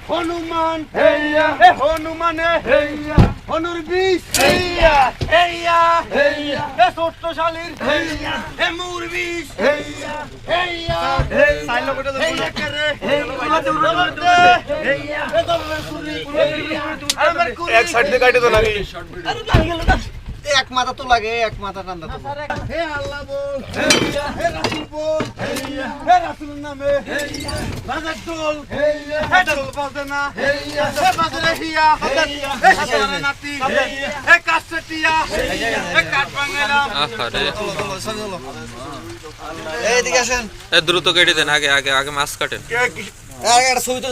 হনুমান হনুমানে হনুর বিষ ছোট্টশালীর মুর বিষ এক সাইড দিয়ে কাটে তো লাগে এক মাথা তো লাগে এক মাথা টান্দা তো হে আল্লাহ বল হে রাসূল বল হে রাসূলের নামে বাজার দোল হে দোল বাজে না হে বাজরে হিয়া হে সাতারে নাতি হে কাছেটিয়া হে কাট বাঙ্গালা আরে এইদিকে আসেন দ্রুত কেটে দেন আগে আগে আগে মাছ কাটেন আগে একটা ছবি তো